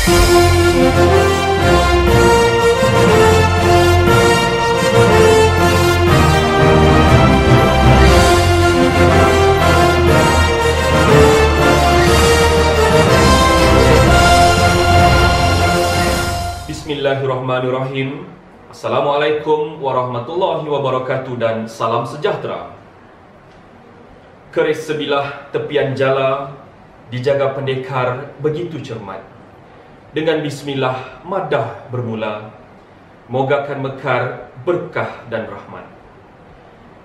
Bismillahirrahmanirrahim. Assalamualaikum warahmatullahi wabarakatuh dan salam sejahtera. Keris sebilah tepian jala dijaga pendekar begitu cermat. Dengan bismillah madah bermula, mogakan mekar berkah dan rahmat.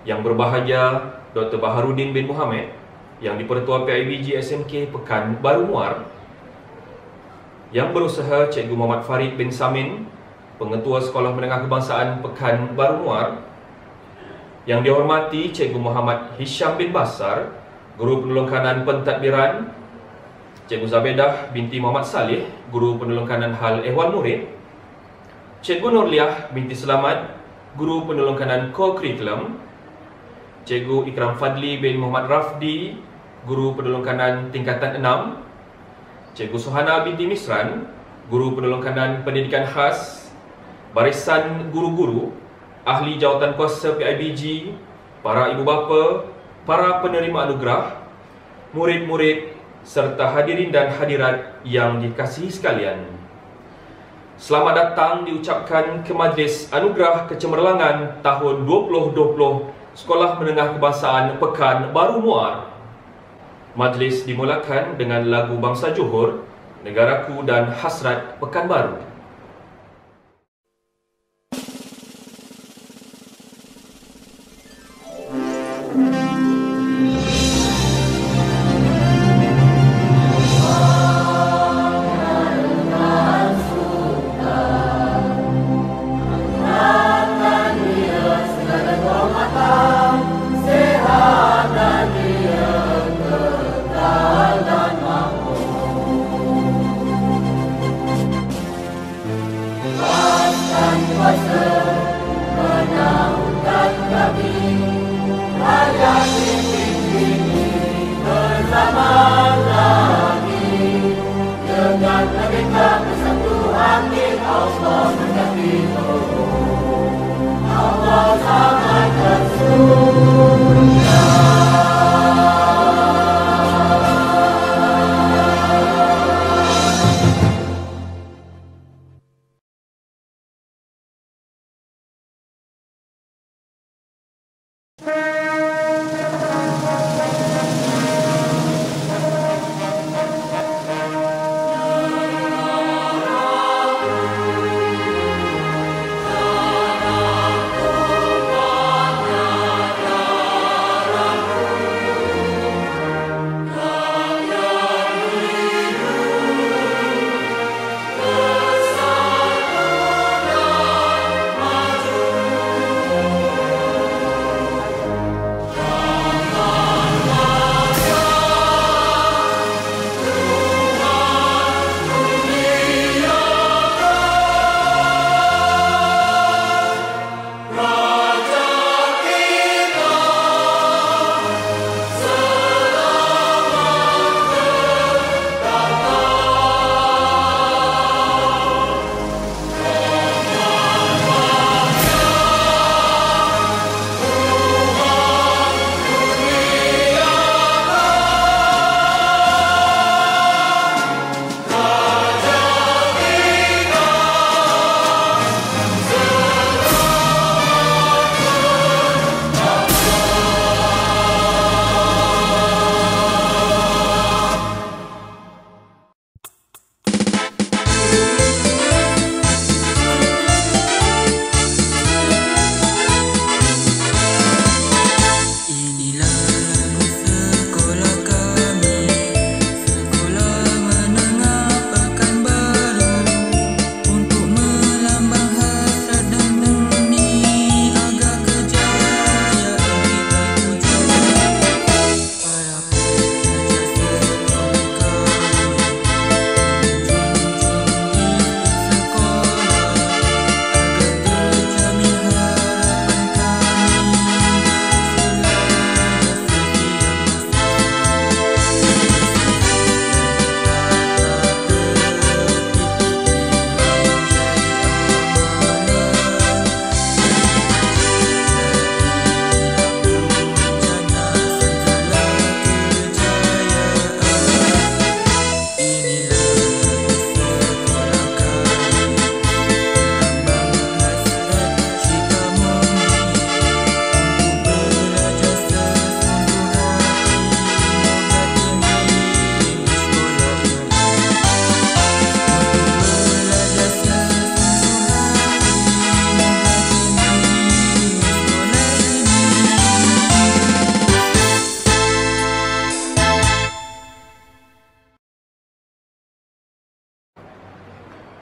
Yang berbahagia Dr. Baharudin bin Muhammad yang di-Pertua PIBG SMK Pekan Baru Muar, yang berusaha Cikgu Muhammad Farid bin Samin, Pengetua Sekolah Menengah Kebangsaan Pekan Baru Muar, yang dihormati Cikgu Muhammad Hisham bin Basar, Guru Penolong Kanan Pentadbiran, Cikgu Zabedah binti Muhammad Saleh, Guru Penolong Kanan Hal Ehwal Murid, Cikgu Nurliah binti Selamat, Guru Penolong Kanan Co-Curriculum, Cikgu Ikram Fadli bin Muhammad Rafdi, Guru Penolong Kanan Tingkatan 6, Cikgu Suhana binti Misran, Guru Penolong Kanan Pendidikan Khas, barisan guru-guru, ahli jawatan kuasa PIBG, para ibu bapa, para penerima anugerah, murid-murid serta hadirin dan hadirat yang dikasihi sekalian. Selamat datang diucapkan ke Majlis Anugerah Kecemerlangan tahun 2020 Sekolah Menengah Kebangsaan Pekan Baru Muar. Majlis dimulakan dengan lagu bangsa Johor, Negaraku dan Hasrat Pekanbaru.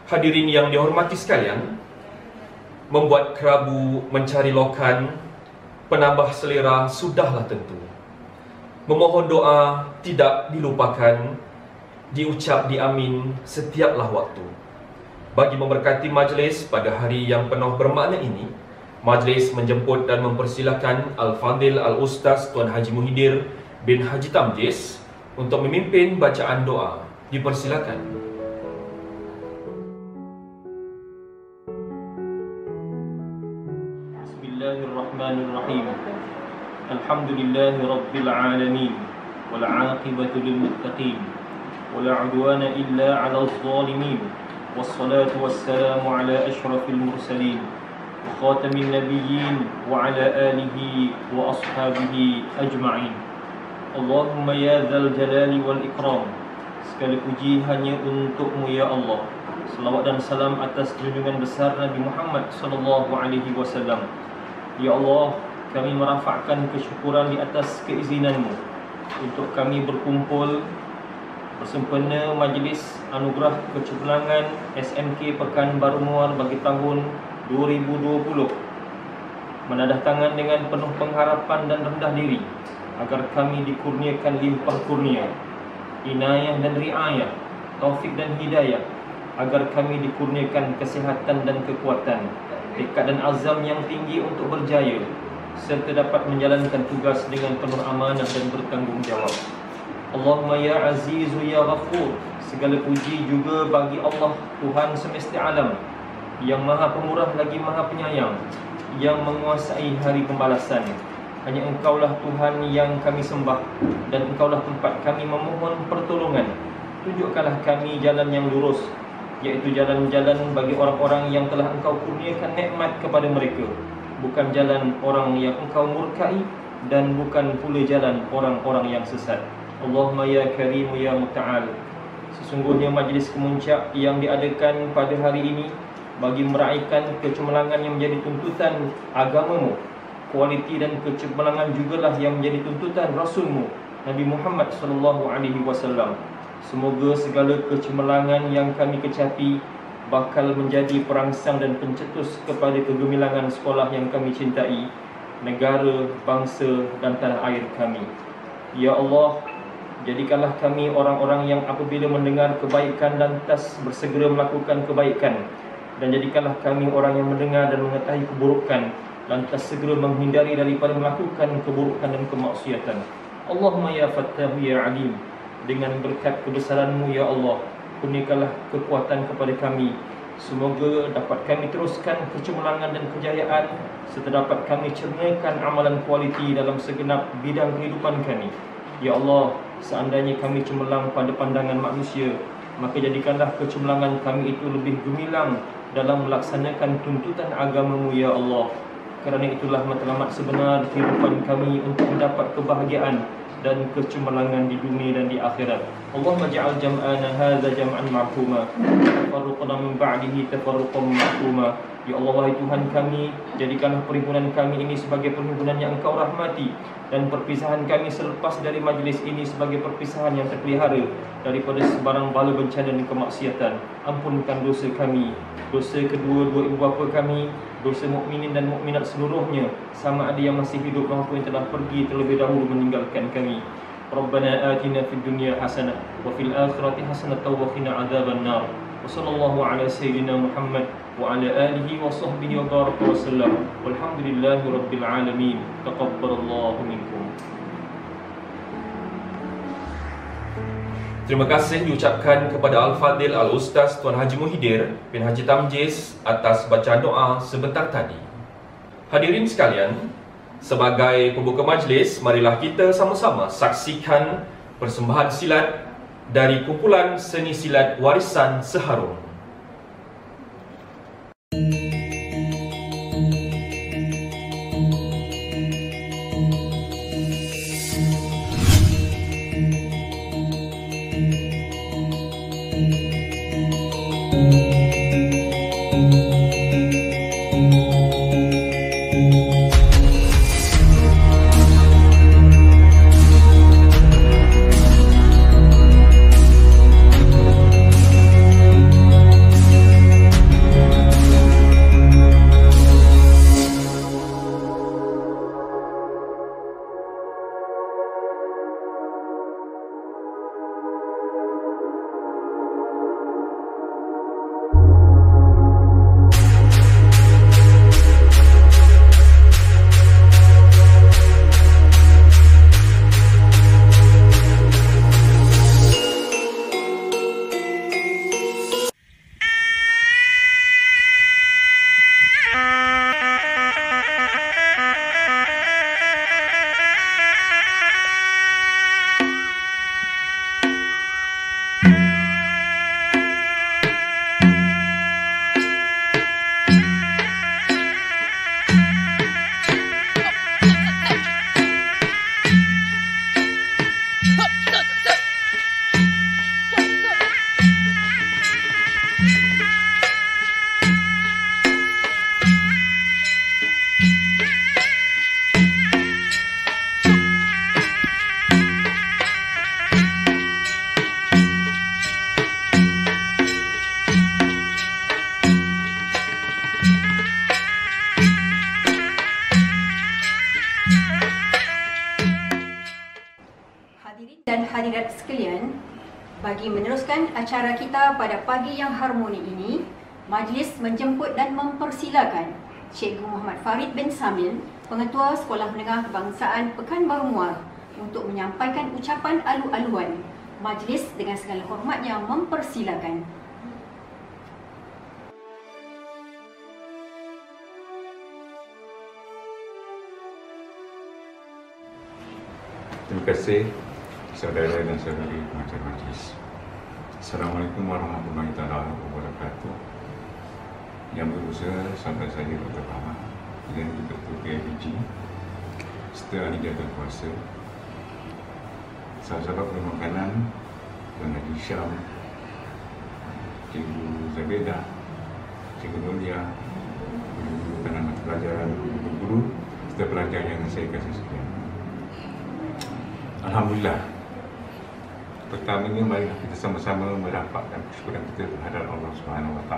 Hadirin yang dihormati sekalian, membuat kerabu mencari lokan, penambah selera sudahlah tentu. Memohon doa tidak dilupakan, diucap diamin setiaplah waktu. Bagi memberkati majlis pada hari yang penuh bermakna ini, majlis menjemput dan mempersilakan Al-Fadil Al-Ustaz Tuan Haji Muhyiddin bin Haji Tamjiz untuk memimpin bacaan doa. Dipersilakan. Bismillahirrahmanirrahim. Alhamdulillahi rabbil alamin, wal 'aqibatu lil muttaqin, wala 'udwana illa 'alal zalimin. Wassalatu wassalamu ala asyrafil mursalin wa khatamin nabiyyin wa ala alihi wa ashabihi ajma'in. Allahumma ya dzal jalali wal ikram, segala puji hanya untuk-Mu ya Allah. Salawat dan salam atas junjungan besar Nabi Muhammad sallallahu alaihi wasallam. Ya Allah, kami merafakkan kesyukuran di atas keizinan-Mu untuk kami berkumpul bersempena majlis anugerah kecemerlangan SMK Pekanbaru Muar bagi tahun 2020. Menadah tangan dengan penuh pengharapan dan rendah diri agar kami dikurniakan limpah kurnia, inayah dan riayah, taufik dan hidayah, agar kami dikurniakan kesihatan dan kekuatan, tekad dan azam yang tinggi untuk berjaya, serta dapat menjalankan tugas dengan penuh amanah dan bertanggungjawab. Allahumma ya azizu ya ghafur, segala puji juga bagi Allah, Tuhan semesta alam, yang maha pemurah lagi maha penyayang, yang menguasai hari pembalasan. Hanya Engkaulah Tuhan yang kami sembah, dan Engkaulah tempat kami memohon pertolongan. Tunjukkanlah kami jalan yang lurus, iaitu jalan-jalan bagi orang-orang yang telah Engkau kurniakan nikmat kepada mereka, bukan jalan orang yang Engkau murkai, dan bukan pula jalan orang-orang yang sesat. Allahumma ya Karimu ya Muta'al, sesungguhnya majlis kemuncak yang diadakan pada hari ini bagi meraihkan kecemerlangan yang menjadi tuntutan agama-Mu, kualiti dan kecemerlangan jugalah yang menjadi tuntutan Rasul-Mu Nabi Muhammad sallallahu alaihi wasallam. Semoga segala kecemerlangan yang kami kecapi bakal menjadi perangsang dan pencetus kepada kegemilangan sekolah yang kami cintai, negara, bangsa dan tanah air kami. Ya Allah, jadikanlah kami orang-orang yang apabila mendengar kebaikan lantas bersegera melakukan kebaikan, dan jadikanlah kami orang yang mendengar dan mengetahui keburukan lantas segera menghindari daripada melakukan keburukan dan kemaksiatan. Allahumma ya Fattahu ya Alim, dengan berkat kebesaran-Mu ya Allah, kurniakanlah kekuatan kepada kami. Semoga dapat kami teruskan kecemerlangan dan kejayaan, serta dapat kami cernakan amalan kualiti dalam segenap bidang kehidupan kami. Ya Allah, seandainya kami cemerlang pada pandangan manusia, maka jadikanlah kecemerlangan kami itu lebih gemilang dalam melaksanakan tuntutan agama-Mu ya Allah. Kerana itulah matlamat sebenar kehidupan kami untuk mendapat kebahagiaan dan kecemerlangan di dunia dan di akhirat. Allahumma ja'al jam'ana hadza jam'an marhuma, tafarruqna min ba'dihi tafarruqan marhuma. Ya Allah, wahai Tuhan kami, jadikanlah perhimpunan kami ini sebagai perhimpunan yang Engkau rahmati, dan perpisahan kami selepas dari majlis ini sebagai perpisahan yang terpelihara daripada sebarang bala bencana dan kemaksiatan. Ampunkan dosa kami, dosa kedua-dua ibu bapa kami, dosa mukminin dan mukminat seluruhnya, sama ada yang masih hidup maupun yang telah pergi terlebih dahulu meninggalkan kami. Rabbana atina fid dunya hasanah wa fil akhirati hasanah wa qina adzaban nar. Wa sallallahu ala sayyidina Muhammad wa ala alihi wa sahbihi wa baraka wa sallam. Walhamdulillahi rabbil alamin. Taqabbalallahu minkum. Terima kasih diucapkan kepada Al-Fadil Al-Ustaz Tuan Haji Muhyiddin bin Haji Tamjiz atas bacaan doa sebentar tadi. Hadirin sekalian, sebagai pembuka majlis, marilah kita sama-sama saksikan persembahan silat dari kumpulan seni silat warisan Seharung. Bagi meneruskan acara kita pada pagi yang harmoni ini, majlis menjemput dan mempersilakan Cikgu Muhammad Farid bin Samil, Pengetua Sekolah Menengah Kebangsaan Pekanbaru Muar, untuk menyampaikan ucapan alu-aluan. Majlis dengan segala hormatnya mempersilakan. Terima kasih saudara dan saudari pengacara majlis. Assalamualaikum warahmatullahi wabarakatuh. Yang berusaha saudara saya Dr. Bahar dan juga Ketua PIBG serta ahli jawatan kuasa, sahabat-sahabat permakanan Tuan Haji Syam, Cikgu Zabedah, Cikgu Nolia, guru-guru kanan mata pelajaran, guru-guru serta pelajar yang saya kasih sekalian. Alhamdulillah. Pertamanya, marilah kita sama-sama merapatkan kesyukuran kita terhadap Allah SWT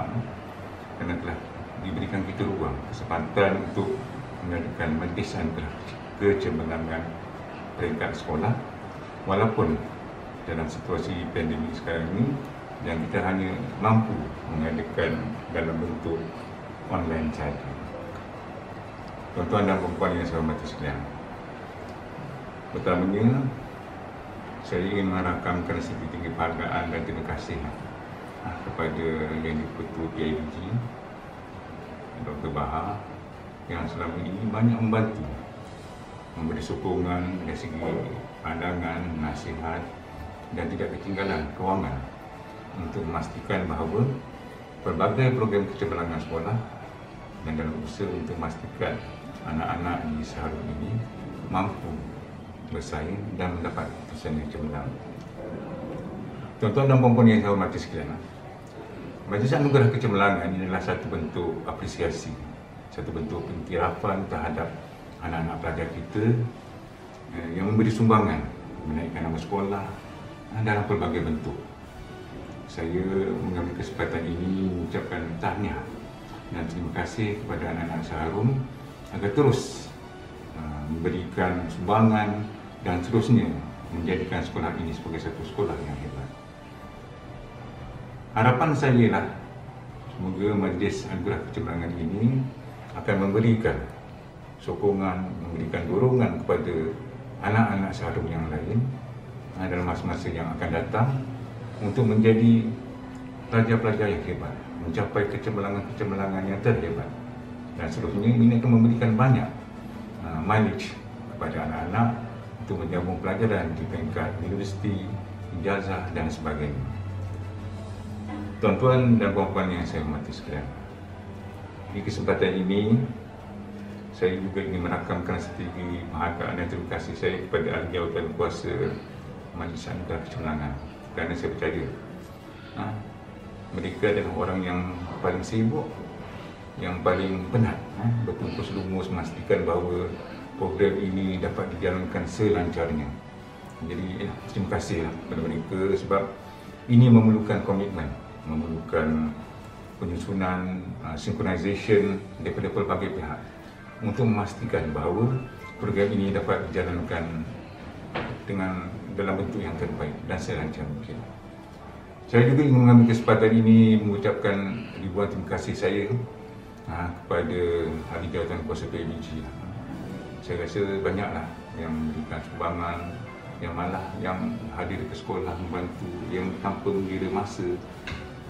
kerana telah diberikan kita ruang, kesempatan untuk mengadakan majlis antara kecemerlangan peringkat sekolah, walaupun dalam situasi pandemik sekarang ini yang kita hanya mampu mengadakan dalam bentuk online saja. Tuan-tuan dan puan-puan yang saya hormati sekalian, pertamanya saya ingin merakamkan setinggi-tinggi penghargaan dan terima kasih kepada Yang di-Ketua PIBG Dr. Bahar yang selama ini banyak membantu, memberi sokongan dari segi pandangan, nasihat dan tidak ketinggalan kewangan untuk memastikan bahawa pelbagai program kecemerlangan sekolah dan dalam usaha untuk memastikan anak-anak di Seharum ini mampu bersaing dan mendapat keputusan yang cemerlang. Tuan-tuan dan puan-puan yang saya hormati sekalian, Majlis Anugerah Kecemerlangan ini adalah satu bentuk apresiasi, satu bentuk pengiktirafan terhadap anak-anak pelajar kita yang memberi sumbangan menaikkan nama sekolah dalam pelbagai bentuk. Saya mengambil kesempatan ini mengucapkan tahniah dan terima kasih kepada anak-anak Seharum agar terus memberikan sumbangan dan seterusnya menjadikan sekolah ini sebagai satu sekolah yang hebat. Harapan saya ialah semoga Majlis Anugerah Kecemerlangan ini akan memberikan sokongan, memberikan dorongan kepada anak-anak Seharum yang lain dalam masa-masa yang akan datang untuk menjadi pelajar-pelajar yang hebat, mencapai kecemerlangan-kecemerlangan yang terhebat. Dan seterusnya ini akan memberikan banyak mileage kepada anak-anak untuk menyambung pelajaran di peringkat universiti, ijazah dan sebagainya. Tuan-tuan dan puan-puan yang saya hormati sekalian, di kesempatan ini saya juga ingin merakamkan setinggi penghargaan dan terima kasih saya kepada ahli jawatan kuasa Majlis Anugerah Kecemerlangan, kerana saya percaya mereka adalah orang yang paling sibuk, yang paling penat berkumpul lumus memastikan bahawa program ini dapat dijalankan selancarnya. Jadi terima kasih kepada mereka sebab ini memerlukan komitmen, memerlukan penyusunan, synchronization daripada pelbagai pihak untuk memastikan bahawa program ini dapat dijalankan dengan dalam bentuk yang terbaik dan selancar mungkin. Saya juga ingin mengambil kesempatan ini mengucapkan ribuan terima kasih saya kepada ahli jawatan kuasa PIBG. Saya rasa banyaklah yang memberikan sumbangan, yang malah yang hadir ke sekolah membantu, yang tanpa mengira masa,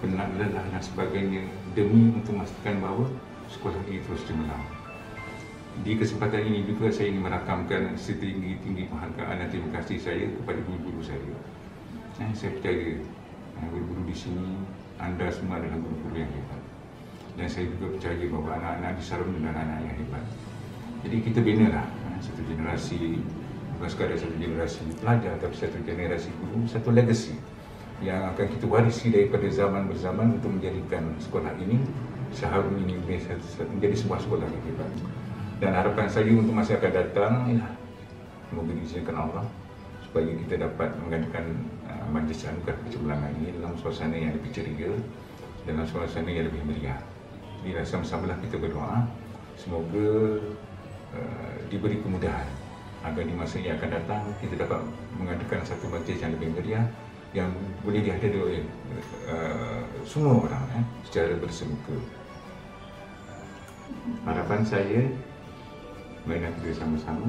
penat, lelah dan sebagainya demi untuk memastikan bahawa sekolah ini terus cemerlang. Di kesempatan ini juga saya ingin merakamkan setinggi-tinggi penghargaan dan terima kasih saya kepada guru-guru saya. Saya percaya guru-guru di sini, anda semua adalah guru-guru yang hebat. Dan saya juga percaya bahawa anak-anak di Seharum adalah anak-anak yang hebat. Jadi kita binalah satu generasi, bukan sekadar satu generasi pelajar, tapi satu generasi guru, satu legacy yang akan kita warisi daripada zaman berzaman untuk menjadikan sekolah ini, Seharum ini menjadi sebuah sekolah yang hebat. Dan harapan saya untuk masa akan datang ialah semoga diizinkan Allah supaya kita dapat mengadakan Majlis Anugerah Kecemerlangan ini dalam suasana yang lebih ceria, dalam suasana yang lebih meriah. Jadi sama-samalah kita berdoa semoga diberi kemudahan agar di masa yang akan datang kita dapat mengadakan satu majlis yang lebih meriah yang boleh dihadiri oleh semua orang secara bersemuka. Harapan saya, mari kita sama-sama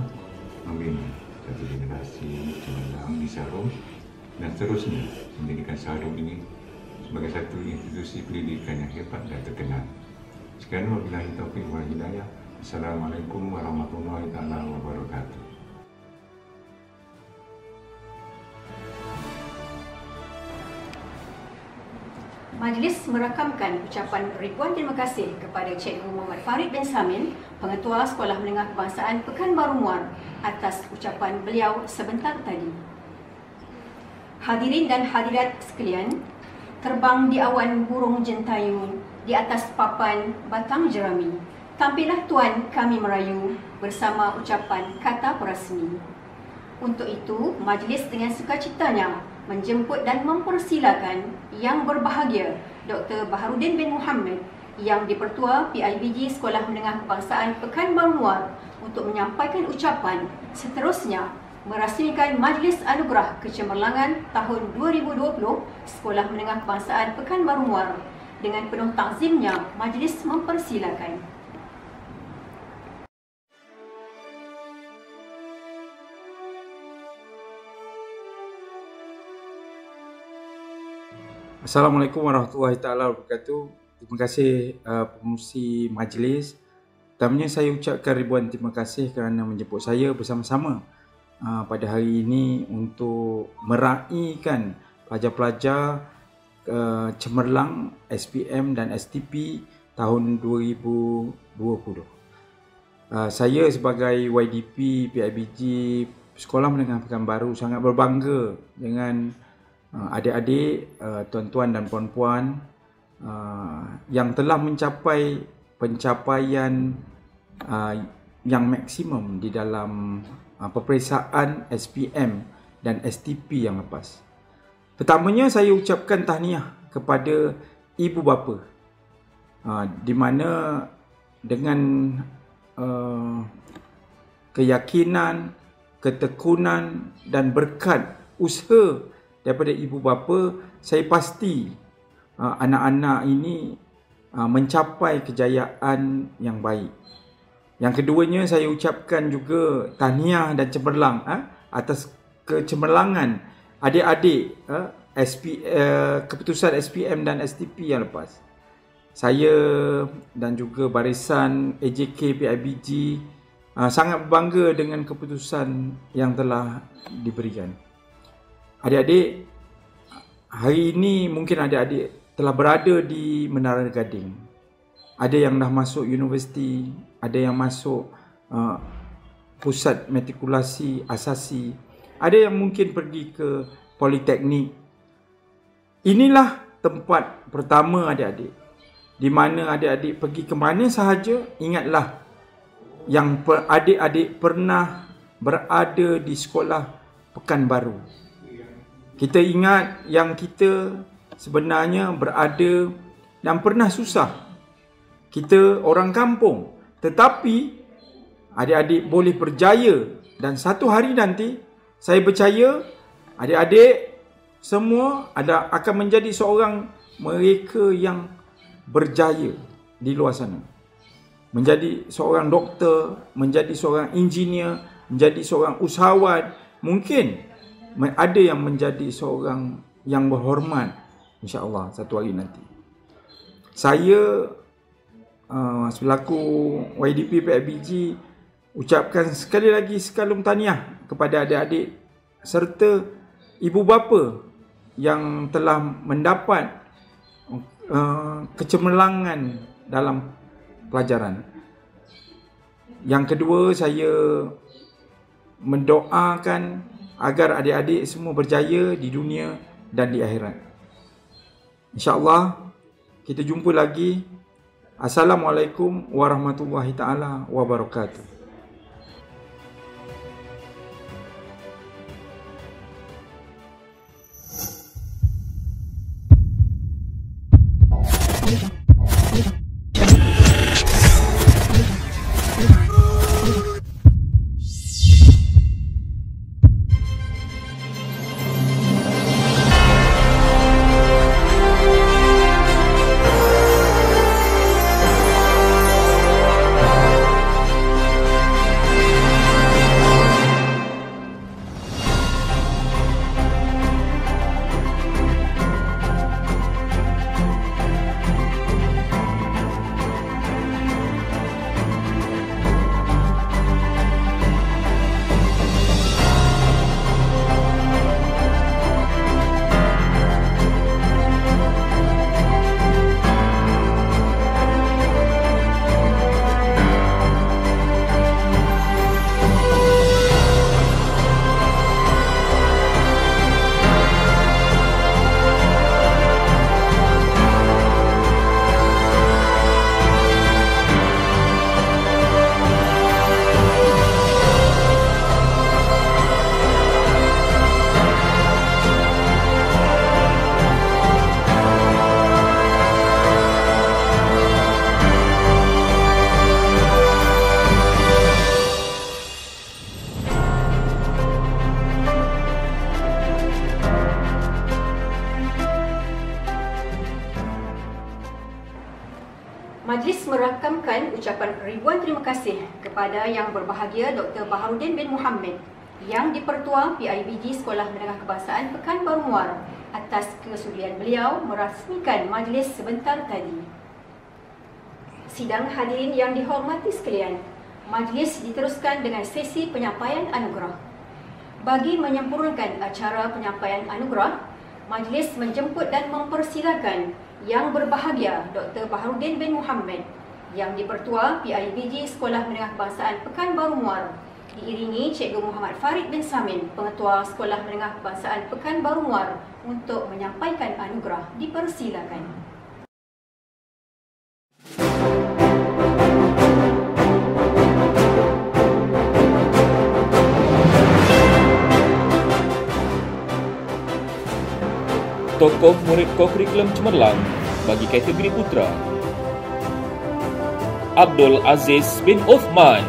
membina satu generasi cemerlang di Sarawak dan seterusnya menjadikan Sarawak ini sebagai satu institusi pendidikan yang hebat dan terkenal. Sekian, wabillahi taufiq wal hidayah. Assalamualaikum warahmatullahi wabarakatuh. Majlis merakamkan ucapan ribuan terima kasih kepada Cikgu Muhammad Farid bin Samin, Pengetua Sekolah Menengah Kebangsaan Pekanbaru Muar, atas ucapan beliau sebentar tadi. Hadirin dan hadirat sekalian, terbang di awan burung jentayun di atas papan batang jerami, tampillah Tuan kami merayu bersama ucapan kata perasmi. Untuk itu, majlis dengan sukacitanya menjemput dan mempersilakan Yang Berbahagia Dr. Baharudin bin Muhammad, Yang di-Pertua PIBG Sekolah Menengah Kebangsaan Pekanbaru Muar, untuk menyampaikan ucapan. Seterusnya, merasmikan Majlis Anugerah Kecemerlangan tahun 2020 Sekolah Menengah Kebangsaan Pekanbaru Muar. Dengan penuh takzimnya, majlis mempersilakan. Assalamualaikum warahmatullahi taala wabarakatuh. Terima kasih pengerusi majlis. Pertamanya saya ucapkan ribuan terima kasih kerana menjemput saya bersama-sama pada hari ini untuk meraihkan pelajar-pelajar cemerlang SPM dan STP tahun 2020. Saya sebagai YDP PIBG Sekolah Menengah Pekanbaru sangat berbangga dengan adik-adik, tuan-tuan dan puan-puan yang telah mencapai pencapaian yang maksimum di dalam peperiksaan SPM dan STP yang lepas. Pertamanya saya ucapkan tahniah kepada ibu bapa, di mana dengan keyakinan, ketekunan dan berkat usaha daripada ibu bapa, saya pasti anak-anak ini mencapai kejayaan yang baik. Yang keduanya, saya ucapkan juga tahniah dan cemerlang atas kecemerlangan adik-adik keputusan SPM dan STP yang lepas. Saya dan juga barisan AJK PIBG sangat berbangga dengan keputusan yang telah diberikan. Adik-adik, hari ini mungkin adik-adik telah berada di Menara Gading. Ada yang dah masuk universiti, ada yang masuk pusat matrikulasi asasi, ada yang mungkin pergi ke politeknik. Inilah tempat pertama adik-adik, di mana adik-adik pergi ke mana sahaja, ingatlah yang adik-adik pernah berada di sekolah Pekanbaru. Kita ingat yang kita sebenarnya berada dan pernah susah. Kita orang kampung, tetapi adik-adik boleh berjaya, dan satu hari nanti saya percaya adik-adik semua akan menjadi seorang mereka yang berjaya di luar sana. Menjadi seorang doktor, menjadi seorang engineer, menjadi seorang usahawan, mungkin ada yang menjadi seorang yang berhormat, insya-Allah satu hari nanti. Saya selaku YDP PIBG ucapkan sekali lagi sekalum tahniah kepada adik-adik serta ibu bapa yang telah mendapat kecemerlangan dalam pelajaran. Yang kedua, saya mendoakan agar adik-adik semua berjaya di dunia dan di akhirat. InsyaAllah kita jumpa lagi. Assalamualaikum warahmatullahi taala wabarakatuh. Majlis merakamkan ucapan ribuan terima kasih kepada Yang Berbahagia Dr. Baharudin bin Muhammad, Yang di-Pertua PIBG Sekolah Menengah Kebangsaan Pekanbaru Muar atas kesudian beliau merasmikan majlis sebentar tadi. Sidang hadirin yang dihormati sekalian, majlis diteruskan dengan sesi penyampaian anugerah. Bagi menyempurnakan acara penyampaian anugerah, majlis menjemput dan mempersilakan Yang Berbahagia Dr. Baharudin bin Muhammad, Yang di-Pertua PIBG Sekolah Menengah Kebangsaan Pekanbaru Muar, diiringi Cikgu Muhammad Farid bin Samin, Pengetua Sekolah Menengah Kebangsaan Pekanbaru Muar, untuk menyampaikan anugerah. Dipersilakan. Tokoh murid kokurikulum cemerlang bagi kategori putra: Abdul Aziz bin Uthman.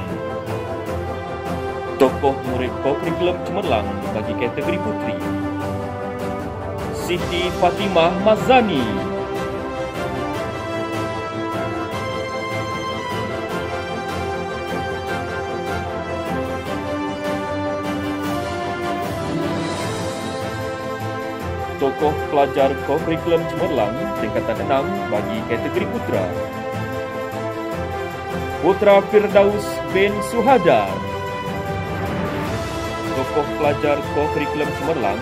Tokoh murid kokurikulum cemerlang bagi kategori putri: Siti Fatimah Mazani. Tokoh pelajar kokurikulum cemerlang tingkatan 6 bagi kategori putra: Putra Firdaus bin Suhada. Tokoh pelajar kokurikulum cemerlang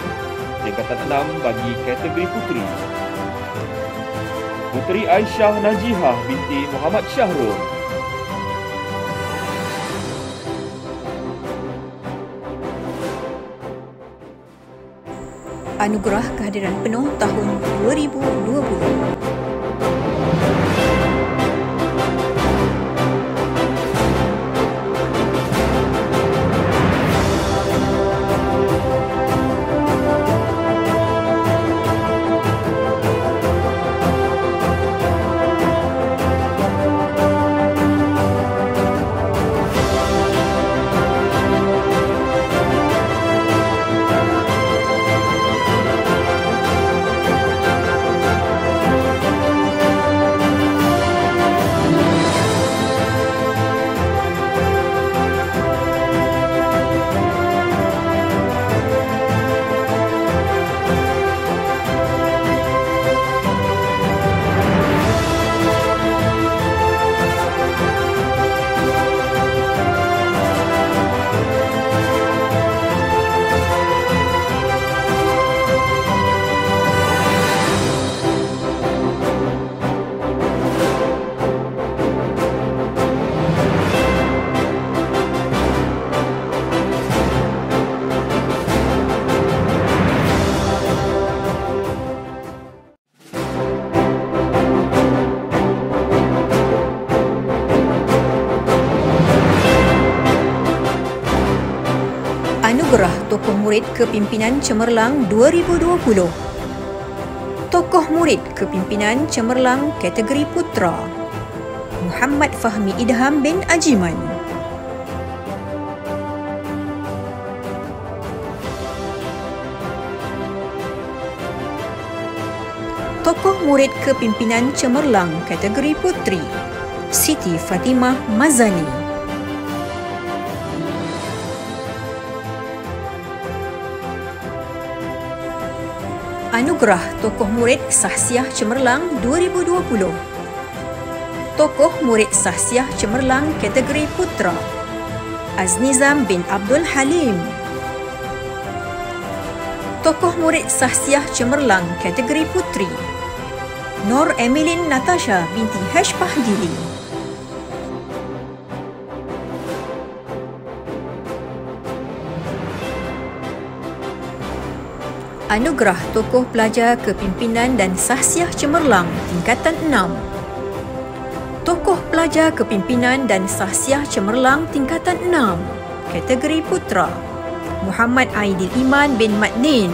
tingkatan 6 bagi kategori putri: Puteri Aisyah Najihah binti Muhammad Syahrul. Anugerah kehadiran penuh tahun 2020. Anugerah Tokoh Murid Kepimpinan Cemerlang 2020. Tokoh Murid Kepimpinan Cemerlang kategori Putra: Muhammad Fahmi Idham bin Ajiman. Tokoh Murid Kepimpinan Cemerlang kategori Putri: Siti Fatimah Mazani. Anugerah Tokoh Murid Sahsiah Cemerlang 2020. Tokoh Murid Sahsiah Cemerlang kategori Putra: Aznizam bin Abdul Halim. Tokoh Murid Sahsiah Cemerlang kategori Putri: Nur Emilin Natasha binti Hashpah Dili. Anugerah Tokoh Pelajar Kepimpinan dan Sahsiah Cemerlang tingkatan 6. Tokoh Pelajar Kepimpinan dan Sahsiah Cemerlang tingkatan 6 kategori Putra: Muhammad Aidil Iman bin Madnin.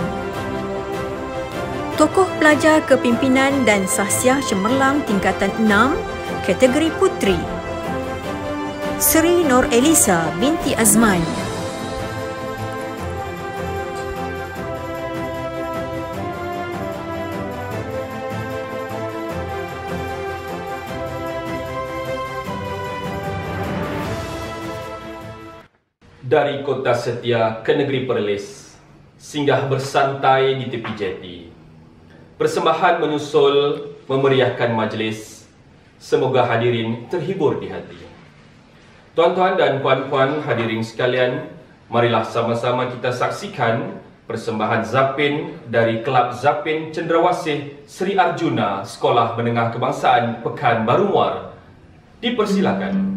Tokoh Pelajar Kepimpinan dan Sahsiah Cemerlang tingkatan 6 kategori Putri: Sri Nur Elisa binti Azman. dari Kota Setia ke Negeri Perlis, singgah bersantai di tepi jeti. Persembahan menyusul memeriahkan majlis. Semoga hadirin terhibur di hati. Tuan-tuan dan puan-puan hadirin sekalian, marilah sama-sama kita saksikan persembahan Zapin dari Kelab Zapin Cendrawasih Sri Arjuna Sekolah Menengah Kebangsaan Pekanbaru Muar. Dipersilakan.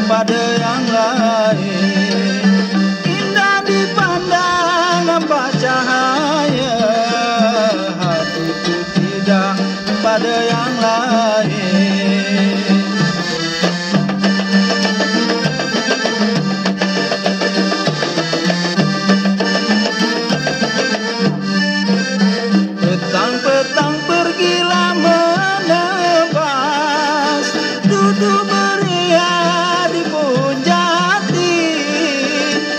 Pada yang lain, indah dipandang nampak cahaya, hatiku tidak pada yang lain. Petang-petang pergilah menebas, duduk beria di pohon jati.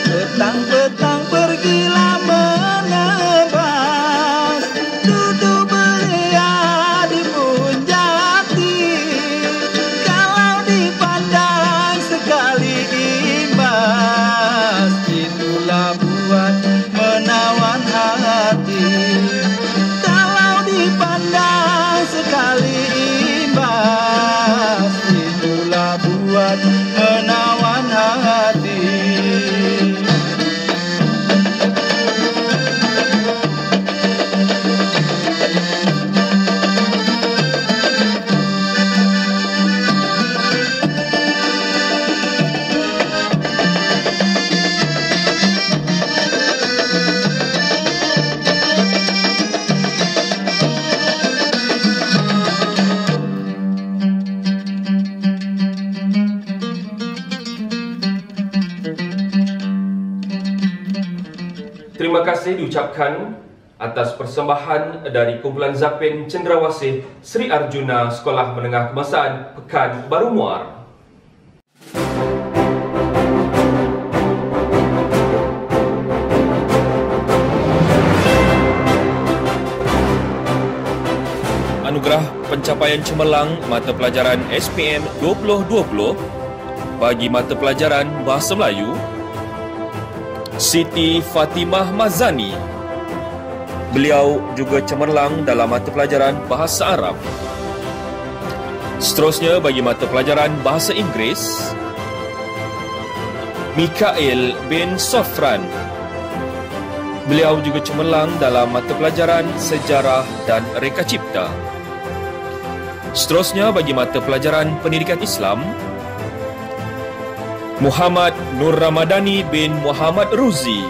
Petang-petang pergilah menebas, duduk beria di pohon jati. Kalau dipandang sekali imbas, itulah buat menawan hati. Kalau dipandang sekali imbas, itulah buat menawan hati. Terima kasih diucapkan atas persembahan dari kumpulan Zapin Cendrawasih Sri Arjuna Sekolah Menengah Kebangsaan Pekanbaru Muar. Anugerah Pencapaian Cemerlang Mata Pelajaran SPM 2020 bagi mata pelajaran Bahasa Melayu, Siti Fatimah Mazani. Beliau juga cemerlang dalam mata pelajaran Bahasa Arab. Seterusnya bagi mata pelajaran Bahasa Inggeris, Mikael bin Sofran. Beliau juga cemerlang dalam mata pelajaran Sejarah dan Reka Cipta. Seterusnya bagi mata pelajaran Pendidikan Islam, Muhammad Nur Ramadhani bin Muhammad Ruzi.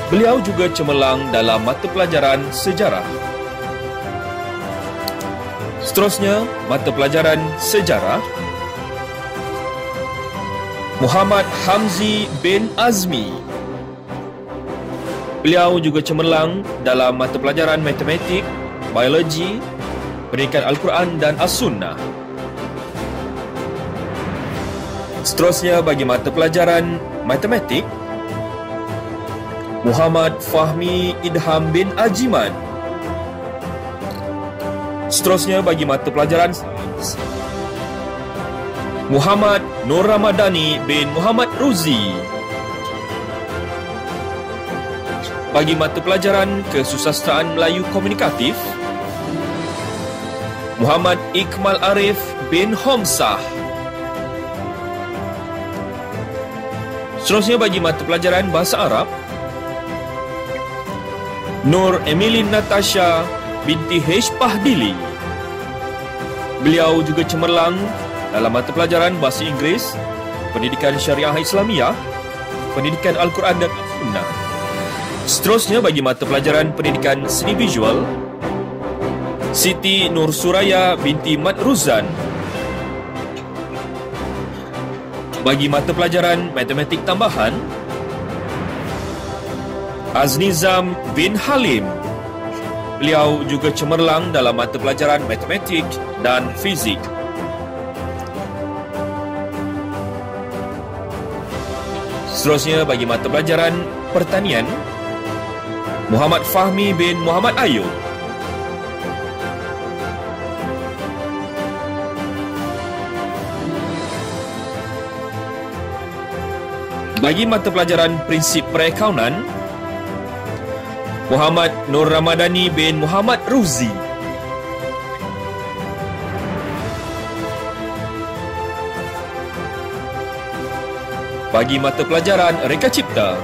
Beliau juga cemerlang dalam mata pelajaran Sejarah. Seterusnya, mata pelajaran Sejarah, Muhammad Hamzi bin Azmi. Beliau juga cemerlang dalam mata pelajaran Matematik, Biologi, Pendidikan Al-Quran dan As-Sunnah. Seterusnya bagi mata pelajaran Matematik, Muhammad Fahmi Idham bin Ajiman. Seterusnya bagi mata pelajaran Sains, Muhammad Nur Ramadhani bin Muhammad Ruzi. Bagi mata pelajaran Kesusasteraan Melayu Komunikatif, Muhammad Ikmal Arif bin Homsah. Seterusnya bagi mata pelajaran Bahasa Arab, Nur Emilin Natasha binti H. Pahdili. Beliau juga cemerlang dalam mata pelajaran Bahasa Inggeris, Pendidikan Syariah Islamiah, Pendidikan Al-Quran dan Sunnah. Seterusnya bagi mata pelajaran Pendidikan Seni Visual, Siti Nur Suraya binti Mat Ruzan. Bagi mata pelajaran Matematik Tambahan, Aznizam bin Halim. Beliau juga cemerlang dalam mata pelajaran Matematik dan Fizik. Seterusnya bagi mata pelajaran Pertanian, Muhammad Fahmi bin Muhammad Ayub. Bagi mata pelajaran Prinsip Perakaunan, Muhammad Nur Ramadhani bin Muhammad Ruzi. Bagi mata pelajaran Reka Cipta,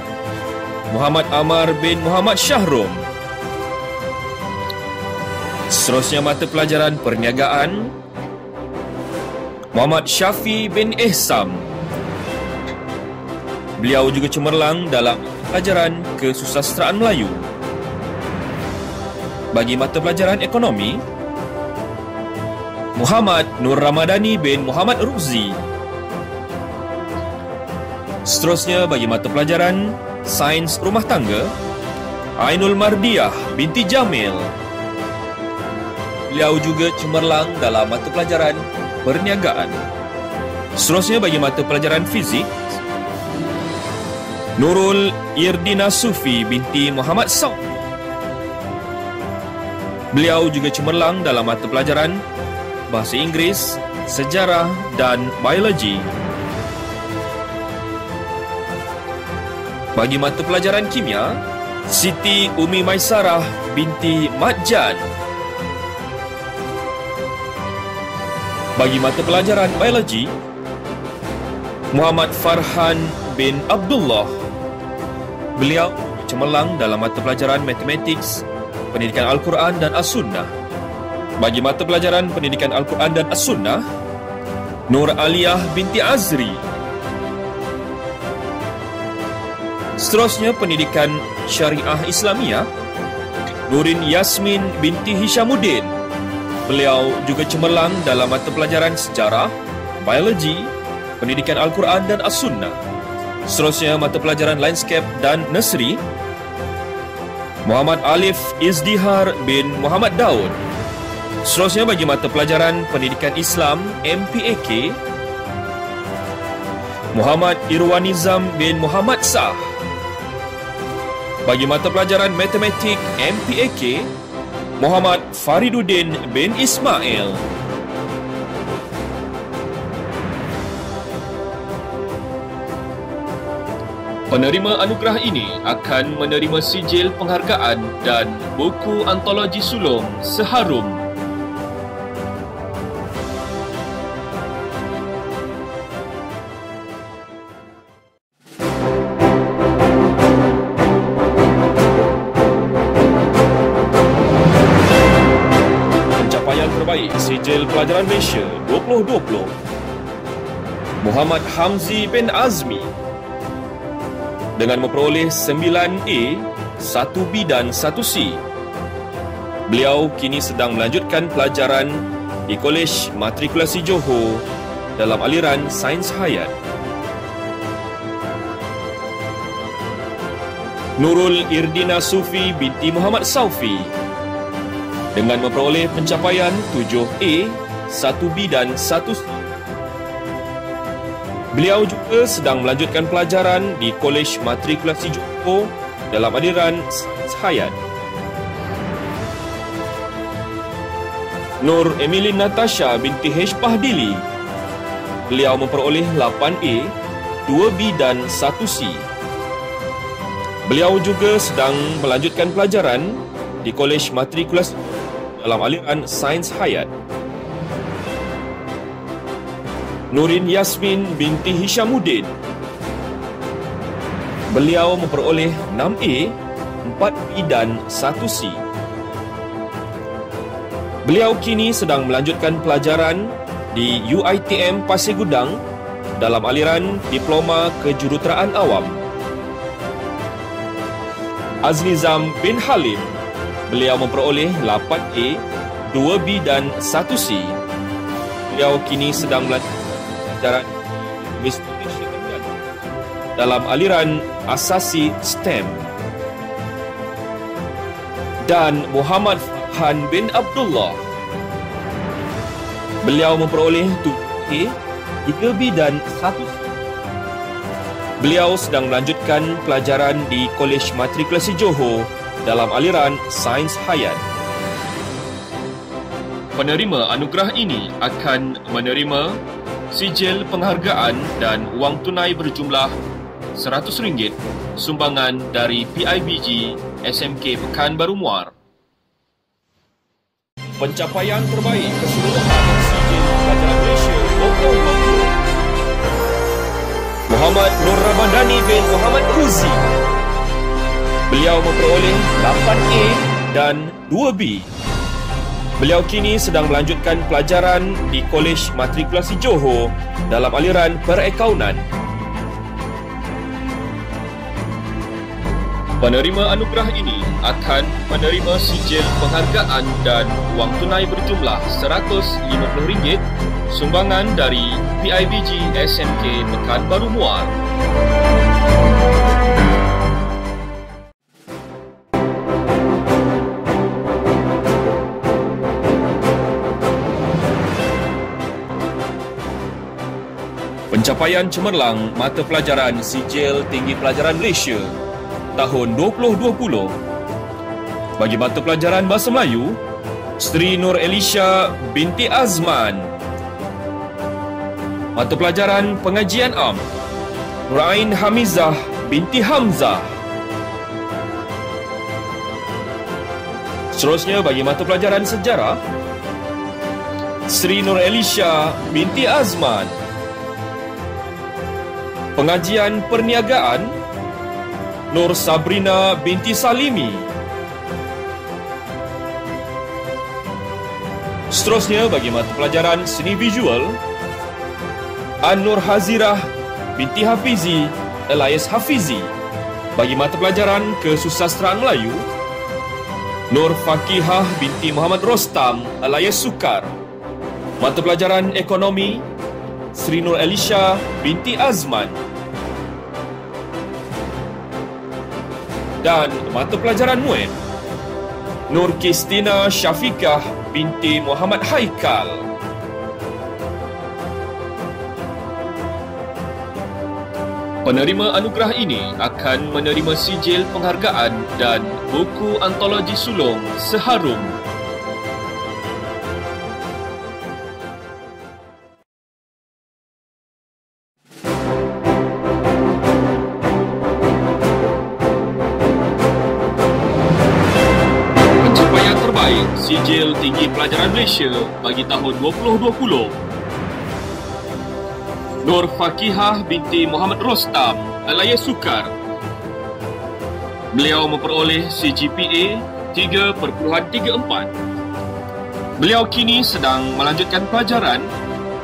Muhammad Amar bin Muhammad Syahrum. Seterusnya mata pelajaran Perniagaan, Muhammad Syafi bin Ihsam. Beliau juga cemerlang dalam pelajaran Kesusasteraan Melayu. Bagi mata pelajaran Ekonomi, Muhammad Nur Ramadhani bin Muhammad Ruzi. Seterusnya bagi mata pelajaran Sains Rumah Tangga, Ainul Mardiah binti Jamil. Beliau juga cemerlang dalam mata pelajaran Perniagaan. Seterusnya bagi mata pelajaran Fizik, Nurul Irdina Sufi binti Muhammad Saud. Beliau juga cemerlang dalam mata pelajaran Bahasa Inggeris, Sejarah dan Biologi. Bagi mata pelajaran Kimia, Siti Umi Maisarah binti Madjan. Bagi mata pelajaran Biologi, Muhammad Farhan bin Abdullah. Beliau cemerlang dalam mata pelajaran Mathematics, Pendidikan Al-Quran dan As-Sunnah. Bagi mata pelajaran Pendidikan Al-Quran dan As-Sunnah, Nur Aliyah binti Azri. Seterusnya Pendidikan Syariah Islamiah, Nurin Yasmin binti Hishamuddin. Beliau juga cemerlang dalam mata pelajaran Sejarah, Biologi, Pendidikan Al-Quran dan As-Sunnah. Seterusnya mata pelajaran Landscape dan Nursery, Muhammad Alif Izdihar bin Muhammad Daud. Seterusnya bagi mata pelajaran Pendidikan Islam MPAK, Muhammad Irwanizam bin Muhammad Sah. Bagi mata pelajaran Matematik MPAK, Muhammad Fariduddin bin Ismail. Penerima anugerah ini akan menerima sijil penghargaan dan buku antologi sulung seharum. Pencapaian terbaik sijil pelajaran Malaysia 2020, Muhammad Hamzi bin Azmi dengan memperoleh 9A, 1B dan 1C. Beliau kini sedang melanjutkan pelajaran di Kolej Matrikulasi Johor dalam aliran Sains Hayat. Nurul Irdina Sufi binti Muhammad Saufi dengan memperoleh pencapaian 7A, 1B dan 1C. Beliau juga sedang melanjutkan pelajaran di Kolej Matrikulasi Johor dalam aliran Sains Hayat. Nur Emilin Natasha binti H. Pahdili. Beliau memperoleh 8A, 2B dan 1C. Beliau juga sedang melanjutkan pelajaran di Kolej Matrikulasi dalam aliran Sains Hayat. Nurin Yasmin binti Hishamuddin. Beliau memperoleh 6A, 4B dan 1C. Beliau kini sedang melanjutkan pelajaran di UiTM Pasir Gudang dalam aliran Diploma Kejuruteraan Awam. Aznizam bin Halim. Beliau memperoleh 8A, 2B dan 1C. Beliau kini sedang melanjutkan pelajaran Investigation dalam aliran Asasi STEM. Dan Muhammad Farhan bin Abdullah. Beliau memperoleh 2A, 3B dan 1C. Beliau sedang melanjutkan pelajaran di Kolej Matrikulasi Johor dalam aliran Sains Hayat. Penerima anugerah ini akan menerima sijil penghargaan dan wang tunai berjumlah RM100 sumbangan dari PIBG SMK Pekanbaru Muar. Pencapaian terbaik keseluruhan sijil pelajaran Malaysia 2020. Muhammad Nur Ramadhani bin Muhammad Ruzi. Beliau memperoleh 8A dan 2B. Beliau kini sedang melanjutkan pelajaran di Kolej Matrikulasi Johor dalam aliran Perakaunan. Penerima anugerah ini akan menerima sijil penghargaan dan wang tunai berjumlah RM150 sumbangan dari PIBG SMK Pekanbaru Muar. Pencapaian cemerlang mata pelajaran Sijil Tinggi Pelajaran Malaysia tahun 2020. Bagi mata pelajaran Bahasa Melayu, Sri Nur Elisha binti Azman. Mata pelajaran Pengajian Am, Nurain Hamizah binti Hamzah. Seterusnya bagi mata pelajaran Sejarah, Sri Nur Elisha binti Azman. Pengajian Perniagaan, Nur Sabrina binti Salimi. Seterusnya bagi mata pelajaran Seni Visual, An-Nur Hazirah binti Hafizi alias Hafizi. Bagi mata pelajaran Kesusasteraan Melayu, Nur Fakihah binti Muhammad Rostam alias Sukar. Mata pelajaran Ekonomi, Sri Nur Elisha binti Azman. Dan mata pelajaran Muin, Nur Kristina Syafiqah binti Muhammad Haikal. Penerima anugerah ini akan menerima sijil penghargaan dan buku antologi sulung Seharum. Sijil Tinggi Pelajaran Malaysia bagi tahun 2020. Nur Fakihah binti Muhammad Rostam alias Sukar. Beliau memperoleh CGPA 3.34. Beliau kini sedang melanjutkan pelajaran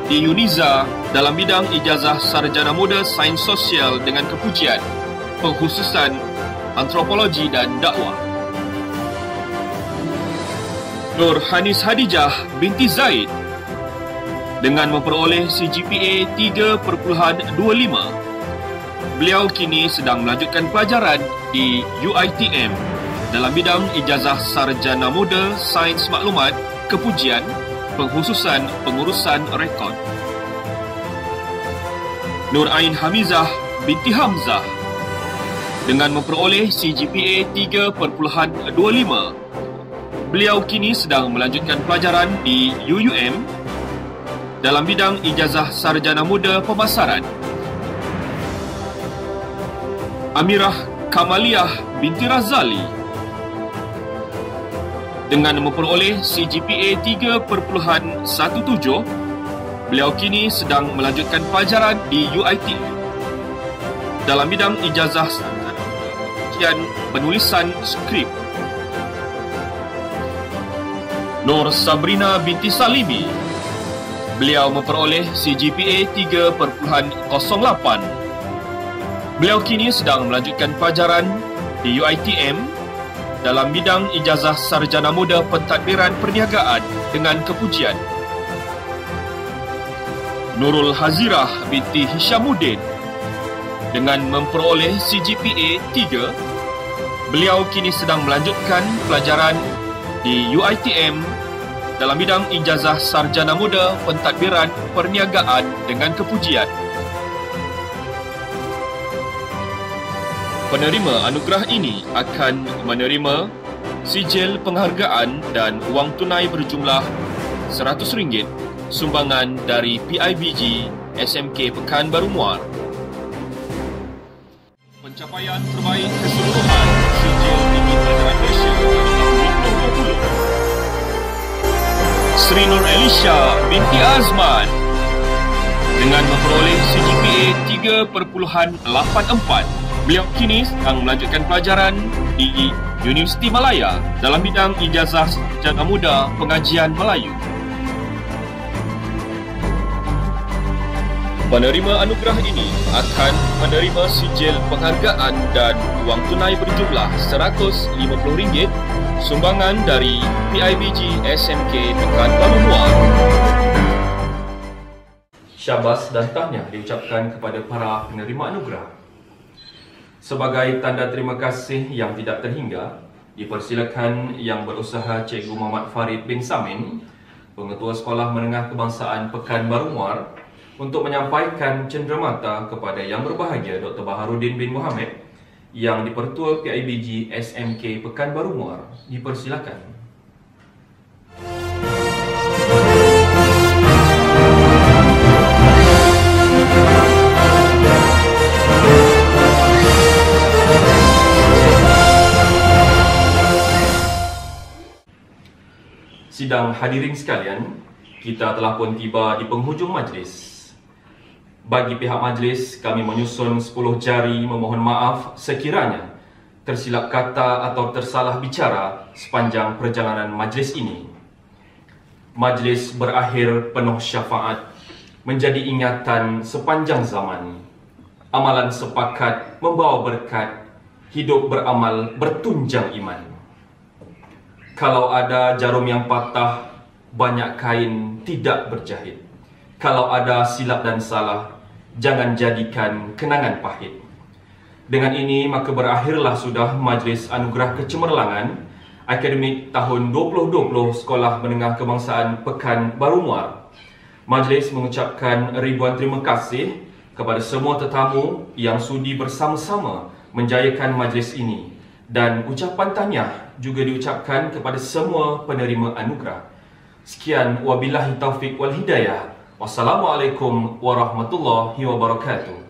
di UNIZA dalam bidang ijazah Sarjana Muda Sains Sosial dengan kepujian pengkhususan Antropologi dan Dakwah. Nur Hanis Hadijah binti Zaid dengan memperoleh CGPA 3.25. Beliau kini sedang melanjutkan pelajaran di UiTM dalam bidang ijazah Sarjana Muda Sains Maklumat, Kepujian, Pengkhususan Pengurusan Rekod. Nur Ain Hamizah binti Hamzah dengan memperoleh CGPA 3.25. Beliau kini sedang melanjutkan pelajaran di UUM dalam bidang ijazah Sarjana Muda Pemasaran. Amirah Kamaliah binti Razali dengan memperoleh CGPA 3.17. Beliau kini sedang melanjutkan pelajaran di UiTM dalam bidang ijazah ujian penulisan skrip. Nur Sabrina binti Salimi, beliau memperoleh CGPA 3.08. Beliau kini sedang melanjutkan pelajaran di UiTM dalam bidang ijazah sarjana muda pentadbiran perniagaan dengan kepujian. Nurul Hazirah binti Hishamuddin dengan memperoleh CGPA 3, beliau kini sedang melanjutkan pelajaran di UiTM dalam bidang ijazah sarjana muda pentadbiran perniagaan dengan kepujian. Penerima anugerah ini akan menerima sijil penghargaan dan wang tunai berjumlah RM100 sumbangan dari PIBG SMK Pekanbaru Muar. Pencapaian terbaik keseluruhan sijil Tinggi Pelajaran Malaysia 2020. Sri Nur Elisha binti Azman dengan memperoleh CGPA 3.84. Beliau kini sedang melanjutkan pelajaran di Universiti Malaya dalam bidang ijazah sarjana muda pengajian Melayu. Penerima anugerah ini akan menerima sijil penghargaan dan wang tunai berjumlah RM150 sumbangan dari PIBG SMK Pekanbaru Muar. Syabas dan tahniah diucapkan kepada para penerima anugerah. Sebagai tanda terima kasih yang tidak terhingga, dipersilakan Yang Berusaha Cikgu Muhammad Farid bin Samin, Pengetua Sekolah Menengah Kebangsaan Pekanbaru Muar, untuk menyampaikan cenderamata kepada Yang Berbahagia Dr. Baharudin bin Muhammad, Yang Dipertua PIBG SMK Pekanbaru Muar. Dipersilakan. Sidang hadirin sekalian, kita telah pun tiba di penghujung majlis. Bagi pihak majlis, kami menyusun 10 jari memohon maaf sekiranya tersilap kata atau tersalah bicara sepanjang perjalanan majlis ini. Majlis berakhir penuh syafaat, menjadi ingatan sepanjang zaman. Amalan sepakat membawa berkat, hidup beramal bertunjang iman. Kalau ada jarum yang patah, banyak kain tidak berjahit. Kalau ada silap dan salah, jangan jadikan kenangan pahit. Dengan ini, maka berakhirlah sudah Majlis Anugerah Kecemerlangan Akademik tahun 2020 Sekolah Menengah Kebangsaan Pekanbaru Muar. Majlis mengucapkan ribuan terima kasih kepada semua tetamu yang sudi bersama-sama menjayakan majlis ini. Dan ucapan tahniah juga diucapkan kepada semua penerima anugerah. Sekian, wabillahi taufiq wal hidayah. Wassalamualaikum warahmatullahi wabarakatuh.